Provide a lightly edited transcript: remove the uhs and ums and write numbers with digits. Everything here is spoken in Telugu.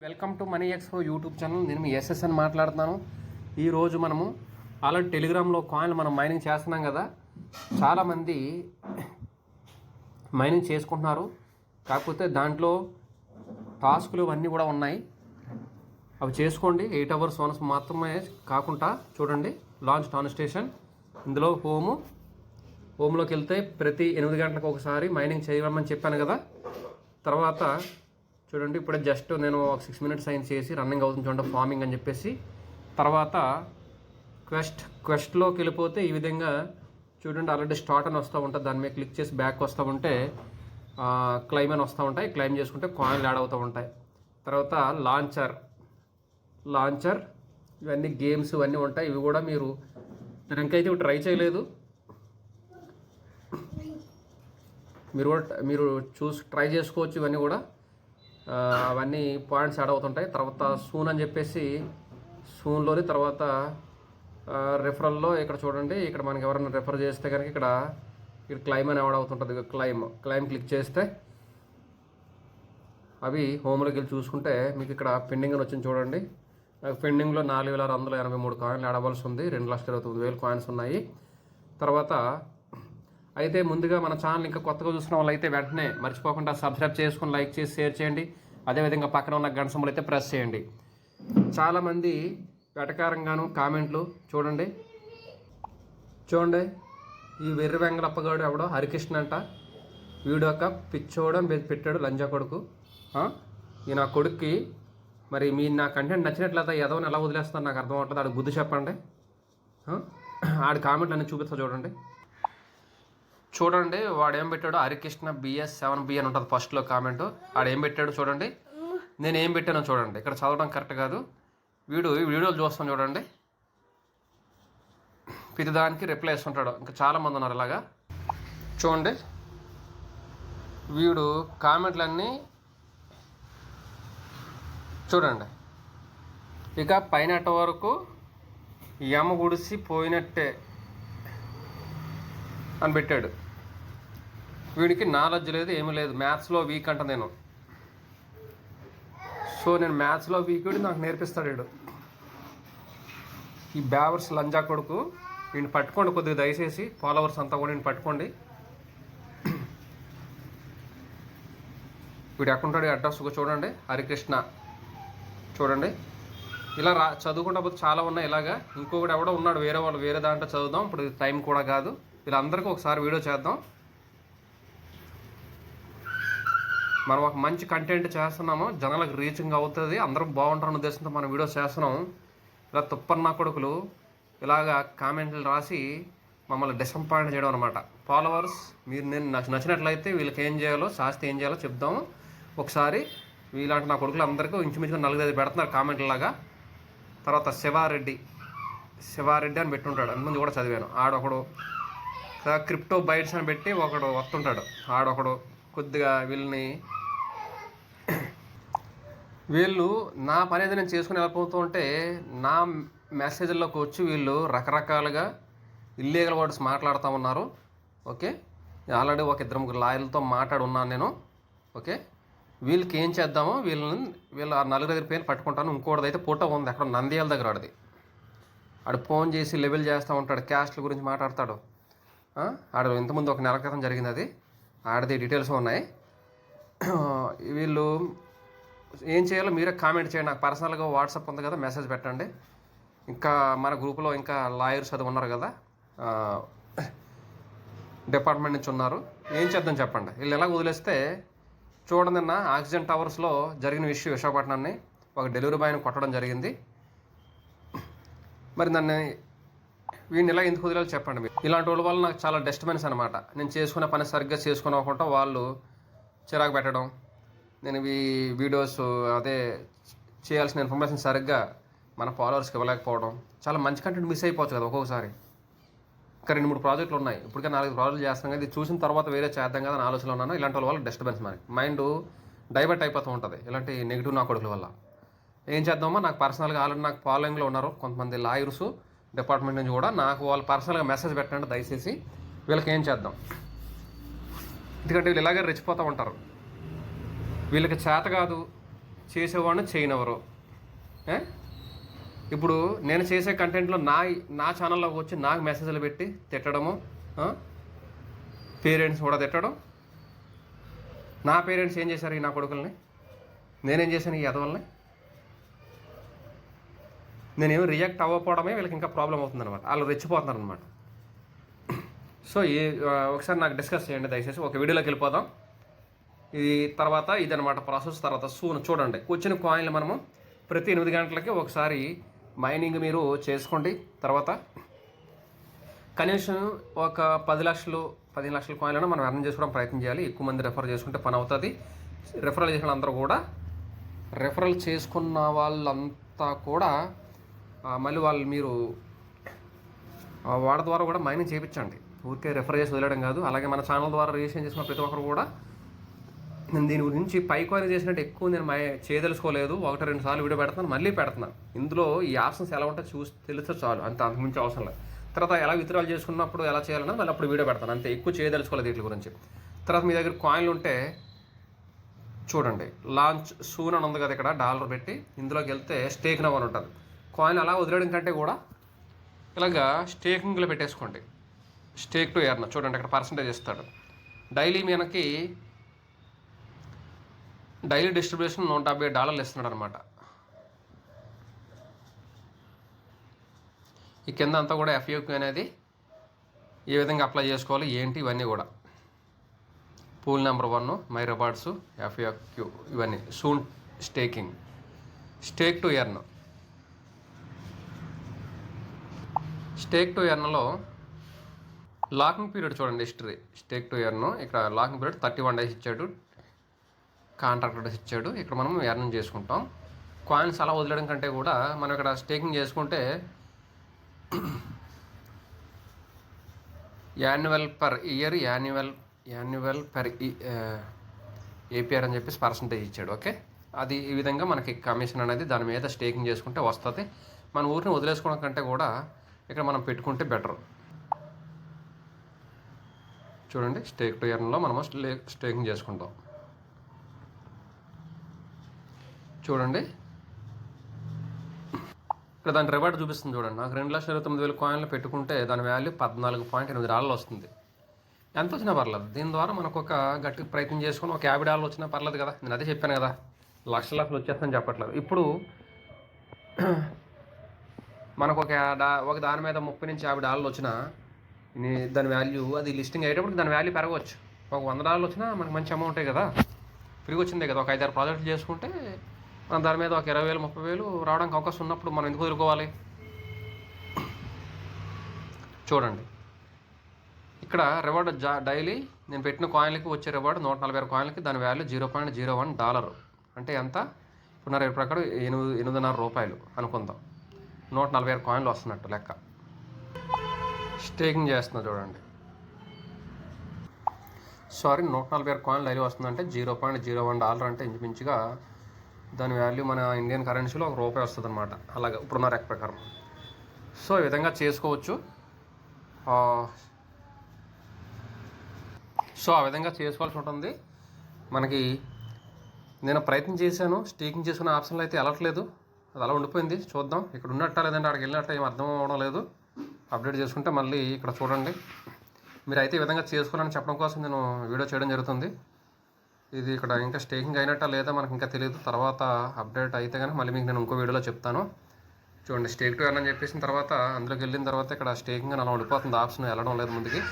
Welcome to money expo YouTube channel. నేను మీ ఎస్ఎస్ఎన్ మాట్లాడుతున్నాను. ఈరోజు మనము ఆల్రెడీ టెలిగ్రామ్లో కాయిన్లు మనం మైనింగ్ చేస్తున్నాం కదా, చాలామంది మైనింగ్ చేసుకుంటున్నారు. కాకపోతే దాంట్లో టాస్కులు అన్నీ కూడా ఉన్నాయి, అవి చేసుకోండి. 8 hours వన్స్ మాత్రమే కాకుండా చూడండి. లాంచ్ ట్రాన్స్టేషన్, ఇందులో హోమ్లోకి వెళ్తే ప్రతి 8 గంటలకు ఒకసారి మైనింగ్ చేయమని చెప్పాను కదా. తర్వాత చూడండి, ఇప్పుడే జస్ట్ నేను ఒక 6 minutes సైన్ చేసి రన్నింగ్ అవుతుంది చూడండి, ఫార్మింగ్ అని చెప్పేసి. తర్వాత క్వెస్ట్లోకి వెళ్ళిపోతే ఈ విధంగా చూడండి, ఆల్రెడీ స్టార్ట్ అని వస్తూ ఉంటుంది. దాని మీద క్లిక్ చేసి బ్యాక్ వస్తూ ఉంటే క్లైమ్ అని వస్తూ ఉంటాయి. క్లైమ్ చేసుకుంటే కాయిన్లు యాడ్ అవుతూ ఉంటాయి. తర్వాత లాంచర్ ఇవన్నీ గేమ్స్ ఇవన్నీ ఉంటాయి. ఇవి కూడా మీరు ఇంకైతే ఇవి ట్రై చేయలేదు, మీరు ట్రై చేసుకోవచ్చు. ఇవన్నీ కూడా అవన్నీ పాయింట్స్ యాడ్ అవుతుంటాయి. తర్వాత సూన్ అని చెప్పేసి సూన్లోని తర్వాత రెఫరల్లో ఇక్కడ చూడండి, ఇక్కడ మనకి ఎవరైనా రెఫర్ చేస్తే కనుక ఇక్కడ క్లైమ్ అని యాడ్ అవుతుంటుంది. క్లైమ్ క్లిక్ చేస్తే అవి హోమ్లోకి వెళ్ళి చూసుకుంటే మీకు ఇక్కడ పెండింగ్ అని వచ్చింది చూడండి. నాకు పెండింగ్లో 4,683 కాయిన్లు యాడ్ అవ్వాల్సి ఉంది. 2,29,000 కాయిన్స్ ఉన్నాయి. తర్వాత అయితే ముందుగా మన ఛానల్ ఇంకా కొత్తగా చూసిన వాళ్ళు అయితే వెంటనే మర్చిపోకుండా సబ్స్క్రైబ్ చేసుకుని లైక్ చేసి షేర్ చేయండి. అదేవిధంగా పక్కన ఉన్న గంట సింబల్ అయితే ప్రెస్ చేయండి. చాలామంది వెటకారంగాను కామెంట్లు చూడండి. ఈ వెర్రి వెంగళప్పగాడు ఎవడో హరికృష్ణ అంట, వీడు ఒక పిచ్చోడని పెట్టాడు లంజా కొడుకు. ఈ నా కొడుక్కి మరి నా కంటెంట్ నచ్చినట్లయితే ఎదవని ఎలా వదిలేస్తున్నారు నాకు అర్థం అవుతుంది. ఆడు బుద్ధి చెప్పండి. ఆడి కామెంట్లు అన్నీ చూపిస్తా చూడండి. వాడు ఏం పెట్టాడు, హరికృష్ణ BS7B అని ఉంటుంది ఫస్ట్లో కామెంట్. వాడు ఏం పెట్టాడు చూడండి, నేను ఏం పెట్టానో చూడండి. ఇక్కడ చదవడం కరెక్ట్ కాదు, వీడియోలు చూస్తాను చూడండి. ప్రతిదానికి రిప్లై ఇస్తుంటాడు. ఇంకా చాలామంది ఉన్నారు ఇలాగా. చూడండి, వీడు కామెంట్లన్నీ చూడండి. ఇక పైనట్ట వరకు యమ గుడిసి పోయినట్టే అని పెట్టాడు. వీడికి నాలెడ్జ్ లేదు, ఏమీ లేదు. మ్యాథ్స్లో వీక్ అంట నేను. సో నేను మ్యాథ్స్లో వీక్, నాకు నేర్పిస్తాడు వీడు. ఈ బ్యావర్స్ లంజా కొడుకు, వీడిని పట్టుకోండి కొద్దిగా దయచేసి. ఫాలోవర్స్ అంతా కూడా వీడిని పట్టుకోండి. వీడు ఎక్కడుంటాడు అడ్రస్ చూడండి, హరికృష్ణ చూడండి. ఇలా చదువుకుంటా పోతే చాలా ఉన్నాయి ఇలాగా. ఇంకొకటి ఎవడో ఉన్నాడు వేరే దాంట్లో చదువుదాం. ఇప్పుడు టైం కూడా కాదు. వీళ్ళందరికీ ఒకసారి వీడియో చేద్దాం. మనం ఒక మంచి కంటెంట్ చేస్తున్నాము, జనాలకు రీచింగ్ అవుతుంది, అందరూ బాగుంటారన్న ఉద్దేశంతో మనం వీడియోస్ చేస్తున్నాం. ఇలా తుప్పన్న కొడుకులు ఇలాగా కామెంట్లు రాసి మమ్మల్ని డిసప్పాయింట్ చేయడం అనమాట. ఫాలోవర్స్ మీరు నాకు నచ్చినట్లయితే వీళ్ళకి ఏం చేయాలో, శాస్తి ఏం చేయాలో చెప్దాము ఒకసారి. వీళ్ళంటే నా కొడుకులు అందరికీ ఇంచుమించుగా 4-5 పెడుతున్నారు కామెంట్లాగా. తర్వాత శివారెడ్డి అని పెట్టుంటాడు, అంతమంది కూడా చదివాను. ఆడొకడు క్రిప్టో బైట్స్ అని పెట్టి ఒకడు వస్తుంటాడు. ఆడొకడు కొద్దిగా వీళ్ళు నా పని ఏదో నేను చేసుకుని వెళ్ళిపోతూ ఉంటే నా మెసేజ్ల్లోకి వచ్చి వీళ్ళు రకరకాలుగా ఇల్లీగల్ వర్డ్స్ మాట్లాడుతూ ఉన్నారు. ఓకే, ఆల్రెడీ ఒక 2-3 లాయర్లతో మాట్లాడి ఉన్నాను నేను. ఓకే, వీళ్ళకి ఏం చేద్దామో వీళ్ళు ఆ 4 పేర్లు పట్టుకుంటాను. ఇంకోటిది అయితే ఫోటో ఉంది అక్కడ నంద్యాల దగ్గర. ఆడు ఫోన్ చేసి లెవెల్ చేస్తూ ఉంటాడు, క్యాస్ట్ల గురించి మాట్లాడతాడు. ఆడు ఇంతకుముందు ఒక నెల క్రితం జరిగింది అది, ఆడది డీటెయిల్స్ ఉన్నాయి. వీళ్ళు ఏం చేయాలో మీరే కామెంట్ చేయండి. నాకు పర్సనల్గా వాట్సాప్ ఉంది కదా, మెసేజ్ పెట్టండి. ఇంకా మన గ్రూప్లో ఇంకా లాయర్స్ అది ఉన్నారు కదా, డిపార్ట్మెంట్ నుంచి ఉన్నారు. ఏం చేద్దాం చెప్పండి. వీళ్ళు ఎలా వదిలేస్తే చూడండి, నిన్న ఆక్సిజన్ టవర్స్లో జరిగిన విషయం, విశాఖపట్నాన్ని ఒక డెలివరీ బాయ్ని కొట్టడం జరిగింది. మరి వీడిని ఇలా ఎందుకు వదిలేయాలో చెప్పండి మీరు. ఇలాంటి వాళ్ళ వల్ల నాకు చాలా డిస్టర్బెన్స్ అనమాట. నేను చేసుకునే పని సరిగ్గా చేసుకోకుండా వాళ్ళు చిరాకు పెట్టడం, నేను ఈ వీడియోస్ అదే చేయాల్సిన ఇన్ఫర్మేషన్ సరిగ్గా మన ఫాలోవర్స్కి ఇవ్వలేకపోవడం, చాలా మంచి కంటెంట్ మిస్ అయిపోవచ్చు కదా ఒక్కొక్కసారి. ఇంకా 2-3 ప్రాజెక్టులు ఉన్నాయి, ఇప్పటికే 4 ప్రాజెక్టులు చేస్తున్నాం కదా. ఇది చూసిన తర్వాత వేరే చేద్దాం కదా అని ఆలోచనలో ఉన్నాను. ఇలాంటి వాళ్ళ డిస్టర్బెన్స్ మనకి మైండ్ డైవర్ట్ అయిపోతూ ఉంటుంది ఇలాంటి నెగిటివ్ నా కొడుకుల వల్ల. ఏం చేద్దామో నాకు పర్సనల్గా ఆల్రెడీ నాకు ఫాలోయింగ్లో ఉన్నారు కొంతమంది లాయర్స్ డిపార్ట్మెంట్ నుంచి కూడా. నాకు వాళ్ళు పర్సనల్గా మెసేజ్ పెట్టండి దయచేసి. వీళ్ళకి ఏం చేద్దాం, ఎందుకంటే వీళ్ళు ఇలాగే రెచ్చిపోతూ ఉంటారు. వీళ్ళకి చేత కాదు, చేసేవాడిని చేయనివ్వరు. ఇప్పుడు నేను చేసే కంటెంట్లో నా ఛానల్లోకి వచ్చి నాకు మెసేజ్లు పెట్టి తిట్టడము, పేరెంట్స్ కూడా తిట్టడం. నా పేరెంట్స్ ఏం చేశారు ఈ నా కొడుకుల్ని? నేనేం చేశాను ఈ ఎదవల్ని? నేనేమి రియాక్ట్ అవ్వకపోవడమే వీళ్ళకి ఇంకా ప్రాబ్లం అవుతుందన్నమాట. వాళ్ళు రెచ్చిపోతున్నారు అనమాట. సో ఒకసారి నాకు డిస్కస్ చేయండి దయచేసి. ఒక వీడియోలోకి వెళ్ళిపోదాం. ఇది తర్వాత ఇదనమాట ప్రాసెస్. తర్వాత చూడండి, వచ్చిన కాయిన్లు మనము ప్రతి 8 గంటలకి ఒకసారి మైనింగ్ మీరు చేసుకోండి. తర్వాత కనీసం ఒక 10 లక్షలు 15 లక్షల కాయిన్లను మనం ఎర్న్ చేసుకోవడం ప్రయత్నం చేయాలి. ఎక్కువ మంది రెఫర్ చేసుకుంటే పని అవుతుంది. రెఫరల్ చేసిన అందరూ కూడా, రెఫరల్ చేసుకున్న వాళ్ళంతా కూడా మళ్ళీ మీరు వాడి ద్వారా కూడా మైనింగ్ చేయించండి. ఊరికే రెఫర్ చేసి వదిలేయడం కాదు. అలాగే మన ఛానల్ ద్వారా రిజిస్ట్రేషన్ చేసుకున్న ప్రతి ఒక్కరు కూడా, నేను దీని గురించి పైకాయిన్ చేసినట్టు ఎక్కువ నేను చేయదలుచుకోలేదు. 1-2 సార్లు వీడియో పెడుతున్నాను, మళ్ళీ పెడుతున్నాను. ఇందులో ఈ ఆప్షన్స్ ఎలా ఉంటే తెలిస్తే చాలు, అంతకుమించి అవసరం లేదు. తర్వాత ఎలా విత్డ్రాల్ చేసుకున్నప్పుడు ఎలా చేయాలన్నా మళ్ళీ అప్పుడు వీడియో పెడతాను, అంతే. ఎక్కువ చేయదలుచుకోలేదు వీటి గురించి. తర్వాత మీ దగ్గర కాయిన్లు ఉంటే చూడండి, లాంచ్ సూన్ అని ఉంది కదా ఇక్కడ, $1 పెట్టి ఇందులోకి వెళ్తే స్టేక్ నవ్ అని ఉంటుంది. కాయిన్ అలా వదిలేయడం కంటే కూడా ఇలాగా స్టేకింగ్లో పెట్టేసుకోండి. స్టేక్ టు ఎర్న్ చూడండి, అక్కడ పర్సంటేజ్ ఇస్తాడు. డైలీ డిస్ట్రిబ్యూషన్ $150 ఇస్తున్నాడు అనమాట. ఈ కింద అంతా కూడా FAQ అనేది ఏ విధంగా అప్లై చేసుకోవాలి ఏంటి ఇవన్నీ కూడా. Pool number 1 my rewards, FAQ ఇవన్నీ. Soon staking, stake to earn. Stake to ఎర్న్లో లాకింగ్ పీరియడ్ చూడండి, హిస్టరీ. స్టేక్ టు ఎర్న్ ఇక్కడ లాకింగ్ పీరియడ్ 31 days ఇచ్చాడు, కాంట్రాక్ట్ డేస్ ఇచ్చాడు. ఇక్కడ మనం ఎర్న్ చేసుకుంటాం. కాయిన్స్ అలా వదిలేయడం కంటే కూడా మనం ఇక్కడ స్టేకింగ్ చేసుకుంటే annual per year, annual per APR అని చెప్పేసి పర్సంటేజ్ ఇచ్చాడు. ఓకే, అది ఈ విధంగా మనకి కమిషన్ అనేది దాని మీద స్టేకింగ్ చేసుకుంటే వస్తుంది. మన ఊరిని వదిలేసుకోవడం కంటే కూడా ఇక్కడ మనం పెట్టుకుంటే బెటర్. చూడండి, స్టేక్ టు ఎర్న్లో మనము స్టేకింగ్ చేసుకుంటాం. చూడండి, ఇక్కడ దాని రివార్డ్ చూపిస్తుంది చూడండి. నాకు 2,29,000 కాయిన్లు పెట్టుకుంటే దాని వాల్యూ $14.8 వస్తుంది. ఎంత వచ్చినా పర్లేదు. దీని ద్వారా మనకు ఒక గట్టి ప్రయత్నం చేసుకుని ఒక $50 వచ్చినా పర్లేదు కదా. నేను అదే చెప్పాను కదా, లక్షలు వచ్చేస్తానని చెప్పట్లేదు. ఇప్పుడు మనకు ఒక దాని మీద $30-50 వచ్చినా దాని వాల్యూ, అది లిస్టింగ్ అయ్యేటప్పుడు దాని వాల్యూ పెరగవచ్చు. ఒక $100 వచ్చినా మనకు మంచి అమౌంటే కదా, ఫ్రీగా వచ్చిందే కదా. ఒక 5-6 ప్రాజెక్టులు చేసుకుంటే మనం దాని మీద ఒక 20,000-30,000 రావడానికి అవకాశం ఉన్నప్పుడు మనం ఎందుకు వదులుకోవాలి? చూడండి, ఇక్కడ రివార్డ్ డైలీ నేను పెట్టిన కాయిన్లకి వచ్చే రివార్డ్ 146 కాయిన్లకి దాని వాల్యూ $0.01. అంటే ఎంత? ఇప్పుడు నా రేపు ప్రకారం $8.5 అనుకుందాం. 146 కాయిన్లు వస్తున్నట్టు లెక్క. స్టేకింగ్ చేస్తున్నా చూడండి, 146 కాయిన్లు డైలీ వస్తుందంటే $0.01 అంటే ఇంచుమించుగా దాని వాల్యూ మన ఇండియన్ కరెన్సీలో ₹1 వస్తుంది అనమాట. అలాగే ఇప్పుడున్న లెక్క ప్రకారం. సో ఈ విధంగా చేసుకోవచ్చు. సో ఆ విధంగా చేసుకోవాల్సి ఉంటుంది మనకి. నేను ప్రయత్నం చేశాను, స్టేకింగ్ చేసుకునే ఆప్షన్లు అయితే వెళ్ళట్లేదు, అది అలా ఉండిపోయింది. చూద్దాం ఇక్కడ ఉన్నట్ట లేదంటే అక్కడికి వెళ్ళినట్టు ఏం అర్థం అవ్వడం లేదు. అప్డేట్ చేసుకుంటే మళ్ళీ ఇక్కడ చూడండి. మీరైతే ఈ విధంగా చేసుకోవాలని చెప్పడం కోసం నేను వీడియో చేయడం జరుగుతుంది. ఇది ఇక్కడ ఇంకా స్టేకింగ్ అయినట్టా లేదా మనకు ఇంకా తెలియదు. తర్వాత అప్డేట్ అయితే కనుక మళ్ళీ మీకు నేను ఇంకో వీడియోలో చెప్తాను. చూడండి, స్టేక్ టు ఎర్న్ అని చెప్పేసిన తర్వాత అందులోకి వెళ్ళిన తర్వాత ఇక్కడ స్టేకింగ్ అని అలా ఉండిపోతుంది, ఆప్షన్ వెళ్ళడం లేదు ముందుకి.